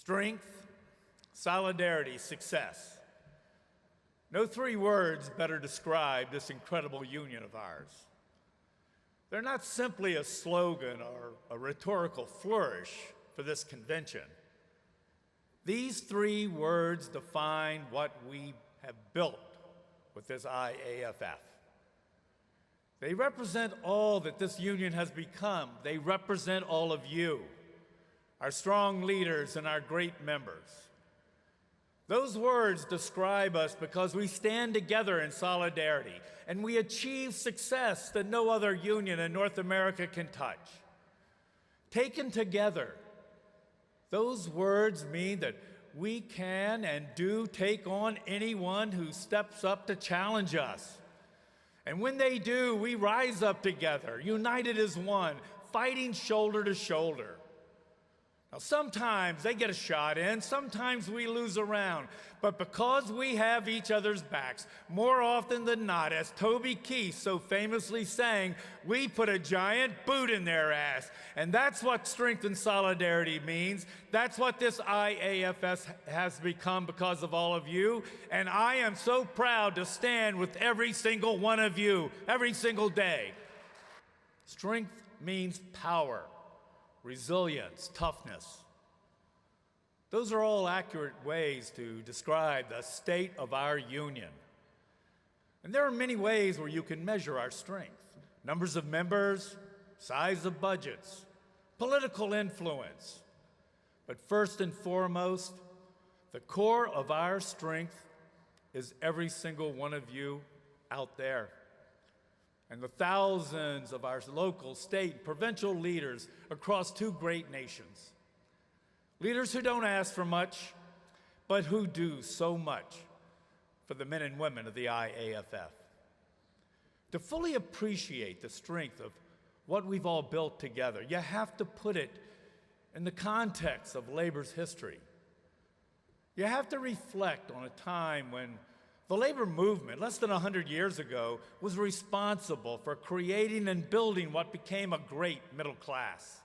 Strength, solidarity, success. No three words better describe this incredible union of ours. They're not simply a slogan or a rhetorical flourish for this convention. These three words define what we have built with this IAFF. They represent all that this union has become. They represent all of you, our strong leaders and our great members. Those words describe us because we stand together in solidarity and we achieve success that no other union in North America can touch. Taken together, those words mean that we can and do take on anyone who steps up to challenge us. And when they do, we rise up together, united as one, fighting shoulder to shoulder. Now, sometimes they get a shot in, sometimes we lose a round, but because we have each other's backs, more often than not, as Toby Keith so famously sang, we put a giant boot in their ass. And that's what strength and solidarity means. That's what this IAFF has become because of all of you. And I am so proud to stand with every single one of you, every single day. Strength means power. Resilience, toughness. Those are all accurate ways to describe the state of our union. And there are many ways where you can measure our strength. Numbers of members, size of budgets, political influence. But first and foremost, the core of our strength is every single one of you out there. And the thousands of our local, state, provincial leaders across two great nations. Leaders who don't ask for much, but who do so much for the men and women of the IAFF. To fully appreciate the strength of what we've all built together, you have to put it in the context of labor's history. You have to reflect on a time when the labor movement, less than 100 years ago, was responsible for creating and building what became a great middle class.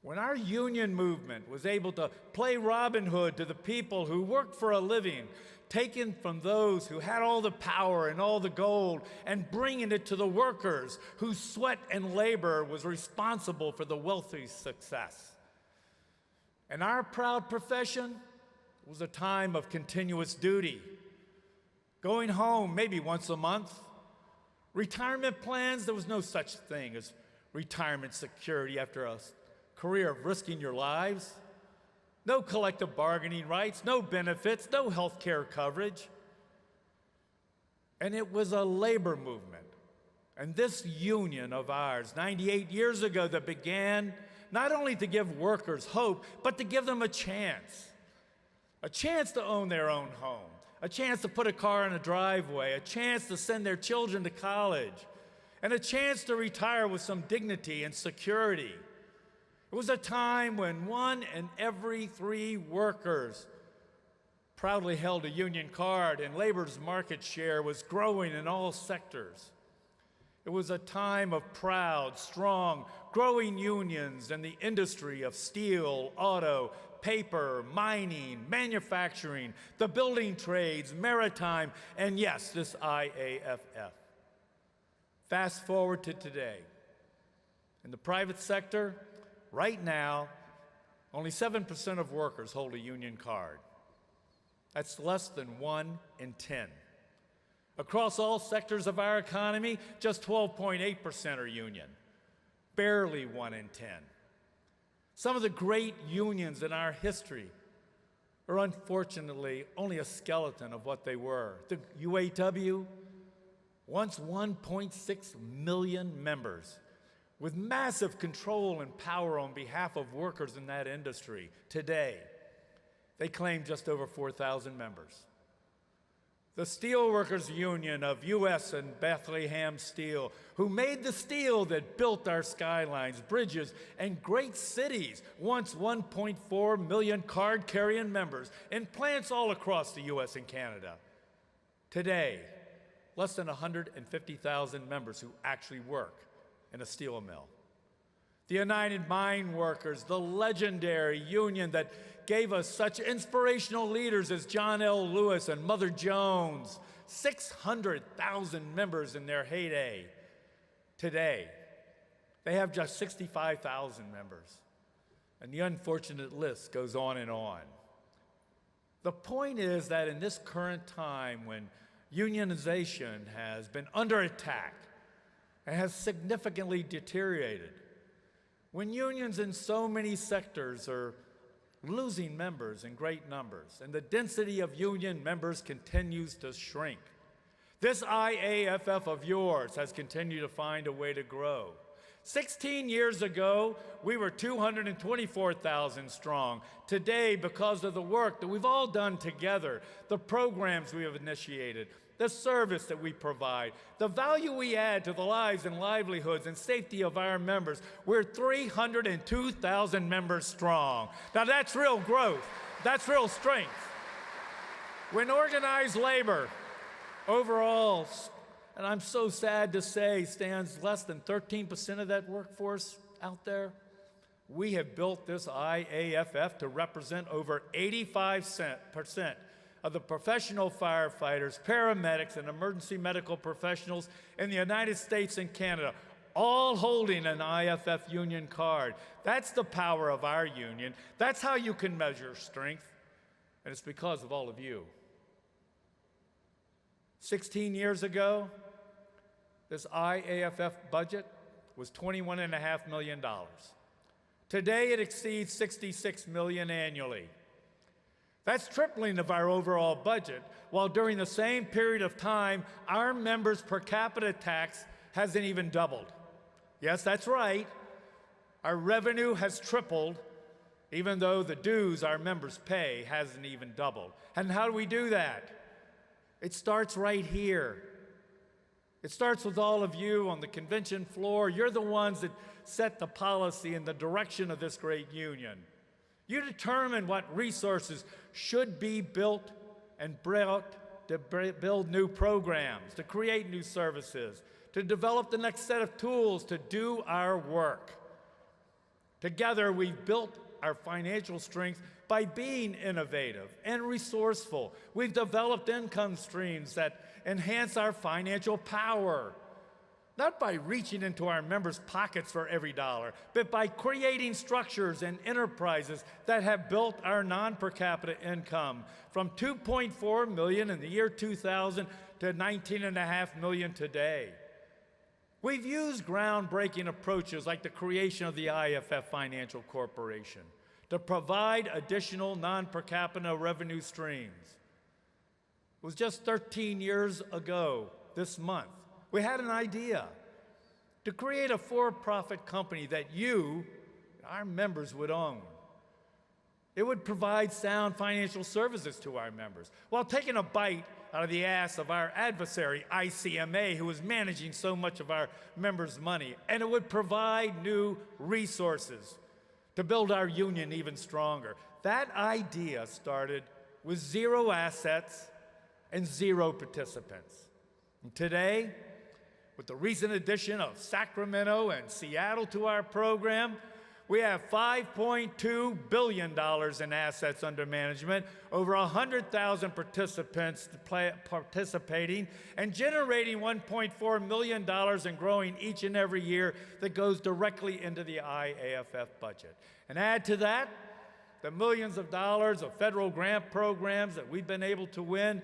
When our union movement was able to play Robin Hood to the people who worked for a living, taken from those who had all the power and all the gold, and bringing it to the workers whose sweat and labor was responsible for the wealthy's success. And our proud profession was a time of continuous duty. Going home maybe once a month. Retirement plans, there was no such thing as retirement security after a career of risking your lives. No collective bargaining rights, no benefits, no health care coverage. And it was a labor movement. And this union of ours, 98 years ago, that began not only to give workers hope, but to give them a chance to own their own home. A chance to put a car in a driveway, a chance to send their children to college, and a chance to retire with some dignity and security. It was a time when 1 in every 3 workers proudly held a union card, and labor's market share was growing in all sectors. It was a time of proud, strong, growing unions in the industry of steel, auto, paper, mining, manufacturing, the building trades, maritime, and yes, this IAFF. Fast forward to today. In the private sector, right now, only 7% of workers hold a union card. That's less than 1 in 10. Across all sectors of our economy, just 12.8% are union. Barely 1 in 10. Some of the great unions in our history are unfortunately only a skeleton of what they were. The UAW, once 1.6 million members, with massive control and power on behalf of workers in that industry. Today, they claim just over 4,000 members. The Steelworkers Union of U.S. and Bethlehem Steel, who made the steel that built our skylines, bridges, and great cities, once 1.4 million card-carrying members in plants all across the U.S. and Canada. Today, less than 150,000 members who actually work in a steel mill. The United Mine Workers, the legendary union that gave us such inspirational leaders as John L. Lewis and Mother Jones, 600,000 members in their heyday. Today, they have just 65,000 members. And the unfortunate list goes on and on. The point is that in this current time when unionization has been under attack and has significantly deteriorated, when unions in so many sectors are losing members in great numbers and the density of union members continues to shrink, this IAFF of yours has continued to find a way to grow. 16 years ago, we were 224,000 strong. Today, because of the work that we've all done together, the programs we have initiated, the service that we provide, the value we add to the lives and livelihoods and safety of our members, we're 302,000 members strong. Now that's real growth. That's real strength. When organized labor overall, and I'm so sad to say, stands less than 13% of that workforce out there, we have built this IAFF to represent over 85% of the professional firefighters, paramedics, and emergency medical professionals in the United States and Canada, all holding an IAFF union card. That's the power of our union. That's how you can measure strength, and it's because of all of you. 16 years ago, this IAFF budget was $21.5 million. Today, it exceeds $66 million annually. That's tripling of our overall budget, while during the same period of time, our members' per capita tax hasn't even doubled. Yes, that's right. Our revenue has tripled, even though the dues our members pay hasn't even doubled. And how do we do that? It starts right here. It starts with all of you on the convention floor. You're the ones that set the policy and the direction of this great union. You determine what resources should be built and brought to build new programs, to create new services, to develop the next set of tools to do our work. Together, we've built our financial strength by being innovative and resourceful. We've developed income streams that enhance our financial power, not by reaching into our members' pockets for every dollar, but by creating structures and enterprises that have built our non-per capita income from $2.4 million in the year 2000 to $19.5 million today. We've used groundbreaking approaches like the creation of the IAFF Financial Corporation to provide additional non-per capita revenue streams. It was just 13 years ago this month, we had an idea to create a for-profit company that you, our members, would own. It would provide sound financial services to our members while taking a bite out of the ass of our adversary, ICMA, who is managing so much of our members' money. And it would provide new resources to build our union even stronger. That idea started with 0 assets and 0 participants. And today, with the recent addition of Sacramento and Seattle to our program, we have $5.2 billion in assets under management, over 100,000 participants participating, and generating $1.4 million and growing each and every year that goes directly into the IAFF budget. And add to that the millions of dollars of federal grant programs that we've been able to win.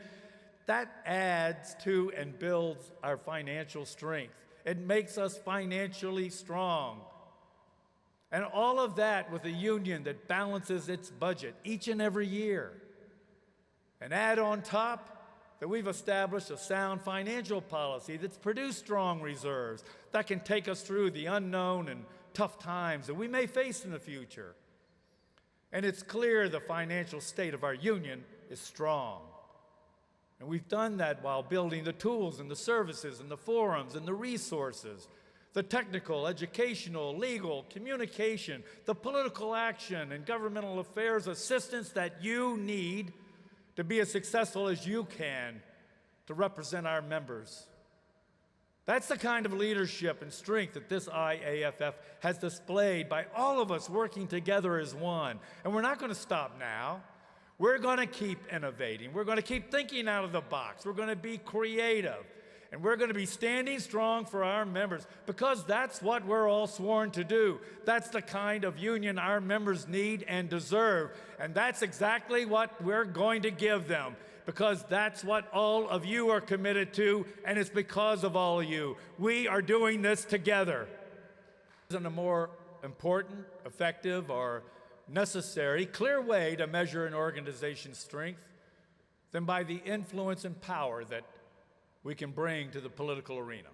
That adds to and builds our financial strength. It makes us financially strong. And all of that with a union that balances its budget each and every year. And add on top that we've established a sound financial policy that's produced strong reserves that can take us through the unknown and tough times that we may face in the future. And it's clear the financial state of our union is strong. And we've done that while building the tools and the services and the forums and the resources, the technical, educational, legal, communication, the political action and governmental affairs assistance that you need to be as successful as you can to represent our members. That's the kind of leadership and strength that this IAFF has displayed by all of us working together as one. And we're not going to stop now. We're going to keep innovating. We're going to keep thinking out of the box. We're going to be creative. And we're going to be standing strong for our members because that's what we're all sworn to do. That's the kind of union our members need and deserve. And that's exactly what we're going to give them because that's what all of you are committed to, and it's because of all of you. We are doing this together. There isn't a more important, effective, or necessary, clear way to measure an organization's strength than by the influence and power that we can bring to the political arena.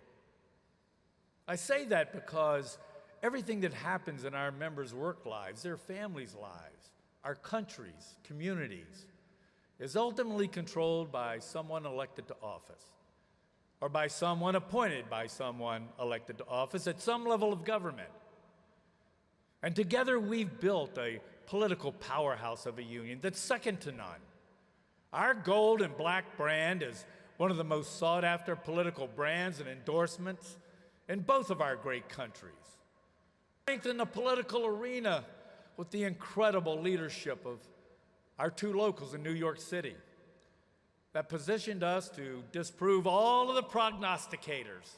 I say that because everything that happens in our members' work lives, their families' lives, our countries, communities, is ultimately controlled by someone elected to office or by someone appointed by someone elected to office at some level of government. And together we've built a political powerhouse of a union that's second to none. Our gold and black brand is one of the most sought-after political brands and endorsements in both of our great countries. Strength in the political arena with the incredible leadership of our two locals in New York City that positioned us to disprove all of the prognosticators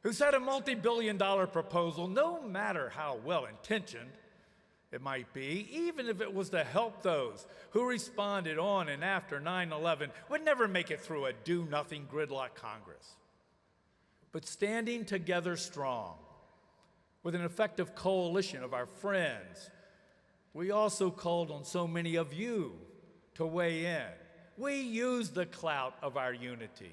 who said a multi-billion-dollar proposal, no matter how well-intentioned it might be, even if it was to help those who responded on and after 9/11, would never make it through a do-nothing gridlock Congress. But standing together strong, with an effective coalition of our friends, we also called on so many of you to weigh in. We used the clout of our unity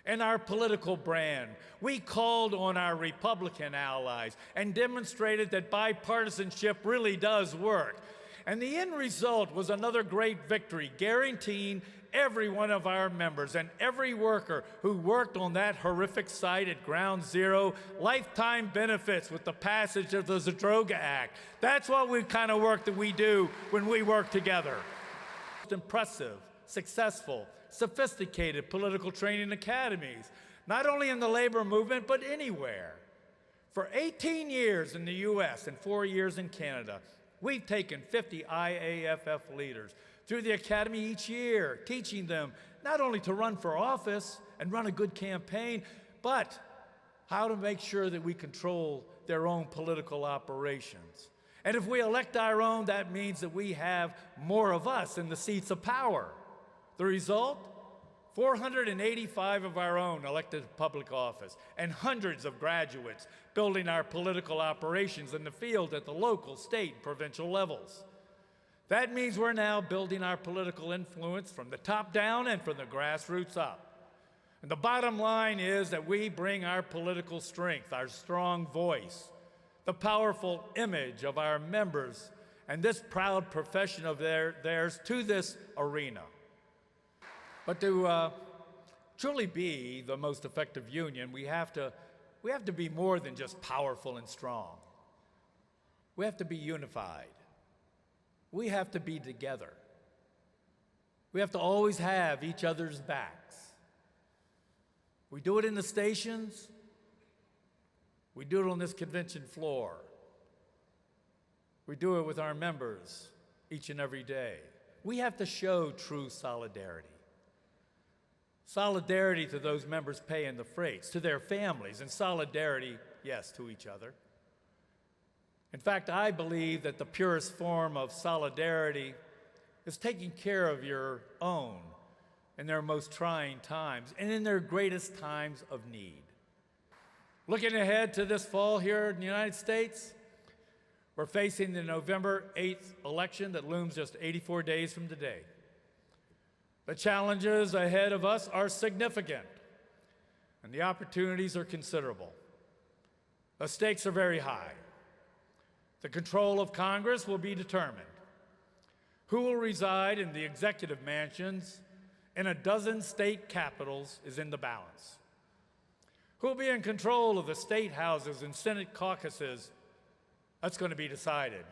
and our political brand. We called on our Republican allies and demonstrated that bipartisanship really does work. And the end result was another great victory, guaranteeing every one of our members and every worker who worked on that horrific site at Ground Zero lifetime benefits with the passage of the Schaitberger Act. That's what we kind of work that we do when we work together. Impressive, successful, sophisticated political training academies, not only in the labor movement, but anywhere. For 18 years in the US and 4 years in Canada, we've taken 50 IAFF leaders through the academy each year, teaching them not only to run for office and run a good campaign, but how to make sure that we control their own political operations. And if we elect our own, that means that we have more of us in the seats of power. The result? 485 of our own elected to public office and hundreds of graduates building our political operations in the field at the local, state, and provincial levels. That means we're now building our political influence from the top down and from the grassroots up. And the bottom line is that we bring our political strength, our strong voice, the powerful image of our members, and this proud profession of theirs to this arena. But to truly be the most effective union, we have to be more than just powerful and strong. We have to be unified. We have to be together. We have to always have each other's backs. We do it in the stations. We do it on this convention floor. We do it with our members each and every day. We have to show true solidarity. Solidarity to those members paying the freights, to their families, and solidarity, yes, to each other. In fact, I believe that the purest form of solidarity is taking care of your own in their most trying times and in their greatest times of need. Looking ahead to this fall here in the United States, we're facing the November 8th election that looms just 84 days from today. The challenges ahead of us are significant, and the opportunities are considerable. The stakes are very high. The control of Congress will be determined. Who will reside in the executive mansions in a dozen state capitals is in the balance. Who will be in control of the state houses and Senate caucuses? That's going to be decided.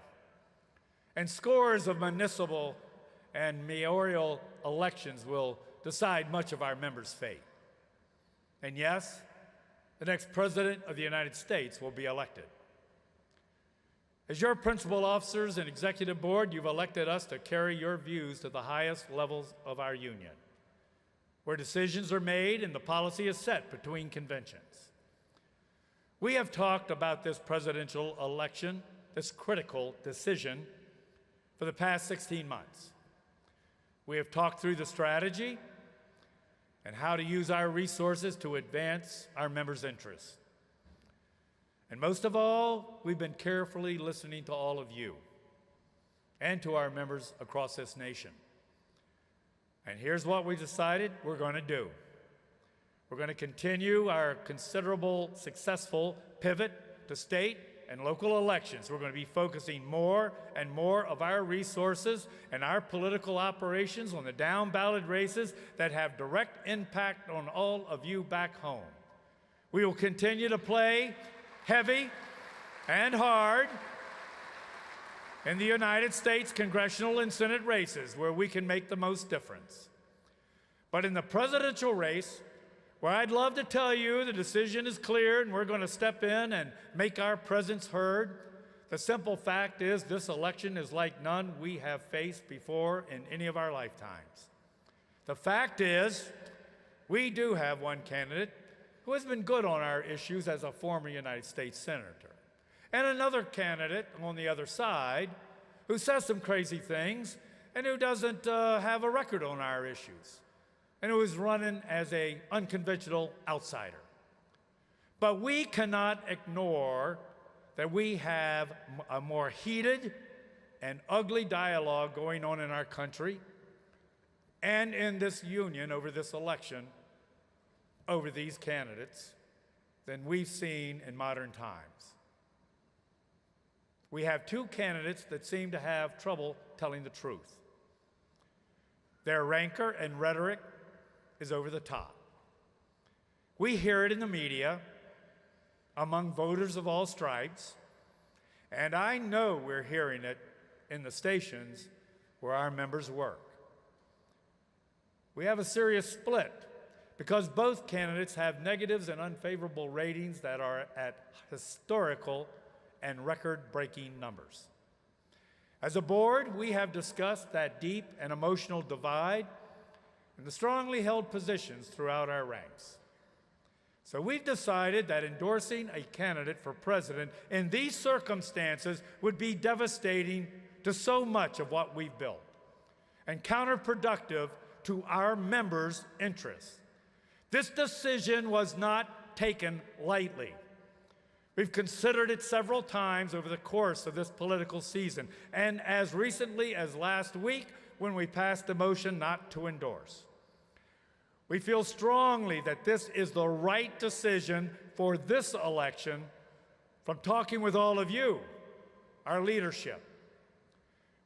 And scores of municipal and mayoral elections will decide much of our members' fate. And yes, the next President of the United States will be elected. As your principal officers and executive board, you've elected us to carry your views to the highest levels of our union, where decisions are made and the policy is set between conventions. We have talked about this presidential election, this critical decision, for the past 16 months. We have talked through the strategy and how to use our resources to advance our members' interests. And most of all, we've been carefully listening to all of you and to our members across this nation. And here's what we decided we're going to do. We're going to continue our considerable, successful pivot to state and local elections. We're going to be focusing more and more of our resources and our political operations on the down-ballot races that have direct impact on all of you back home. We will continue to play heavy and hard in the United States congressional and Senate races where we can make the most difference. But in the presidential race, where I'd love to tell you the decision is clear and we're going to step in and make our presence heard, the simple fact is this election is like none we have faced before in any of our lifetimes. The fact is, we do have one candidate who has been good on our issues as a former United States Senator, and another candidate on the other side who says some crazy things and who doesn't have a record on our issues, and who is running as an unconventional outsider. But we cannot ignore that we have a more heated and ugly dialogue going on in our country and in this union over this election, over these candidates, than we've seen in modern times. We have two candidates that seem to have trouble telling the truth. Their rancor and rhetoric is over the top. We hear it in the media, among voters of all stripes, and I know we're hearing it in the stations where our members work. We have a serious split because both candidates have negatives and unfavorable ratings that are at historical and record-breaking numbers. As a board, we have discussed that deep and emotional divide and the strongly held positions throughout our ranks. So we've decided that endorsing a candidate for president in these circumstances would be devastating to so much of what we've built and counterproductive to our members' interests. This decision was not taken lightly. We've considered it several times over the course of this political season, and as recently as last week when we passed a motion not to endorse. We feel strongly that this is the right decision for this election from talking with all of you, our leadership.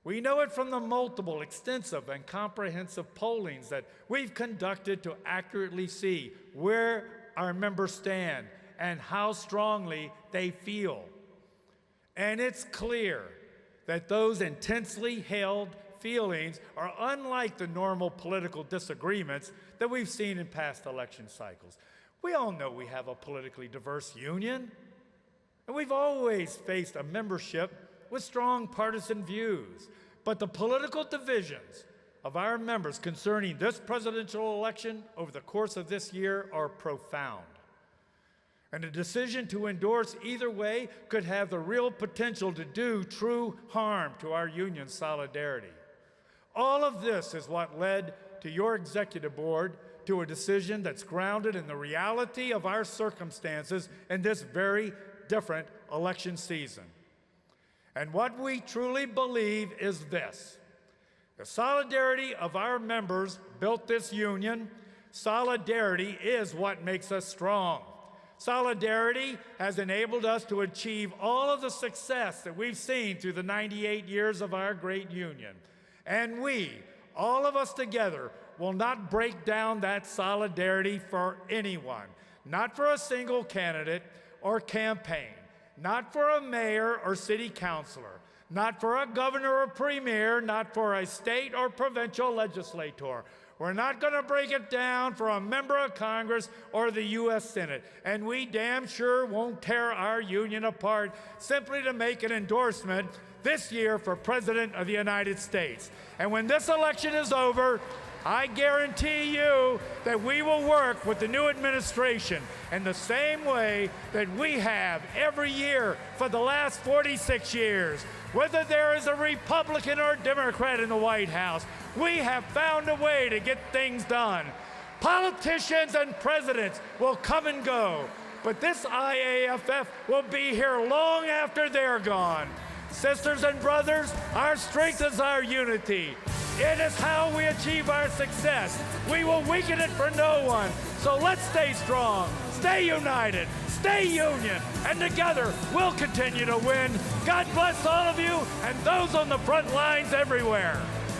We know it from the multiple, extensive, and comprehensive pollings that we've conducted to accurately see where our members stand and how strongly they feel. And it's clear that those intensely held feelings are unlike the normal political disagreements that we've seen in past election cycles. We all know we have a politically diverse union, and we've always faced a membership with strong partisan views. But the political divisions of our members concerning this presidential election over the course of this year are profound. And a decision to endorse either way could have the real potential to do true harm to our union's solidarity. All of this is what led to your executive board to a decision that's grounded in the reality of our circumstances in this very different election season. And what we truly believe is this: the solidarity of our members built this union. Solidarity is what makes us strong. Solidarity has enabled us to achieve all of the success that we've seen through the 98 years of our great union. And we, all of us together, will not break down that solidarity for anyone, not for a single candidate or campaign, not for a mayor or city councilor, not for a governor or premier, not for a state or provincial legislator. We're not going to break it down for a member of Congress or the U.S. Senate. And we damn sure won't tear our union apart simply to make an endorsement this year for President of the United States. And when this election is over, I guarantee you that we will work with the new administration in the same way that we have every year for the last 46 years. Whether there is a Republican or Democrat in the White House, we have found a way to get things done. Politicians and presidents will come and go, but this IAFF will be here long after they're gone. Sisters and brothers, our strength is our unity. It is how we achieve our success. We will weaken it for no one. So let's stay strong, stay united, stay union, and together we'll continue to win. God bless all of you and those on the front lines everywhere.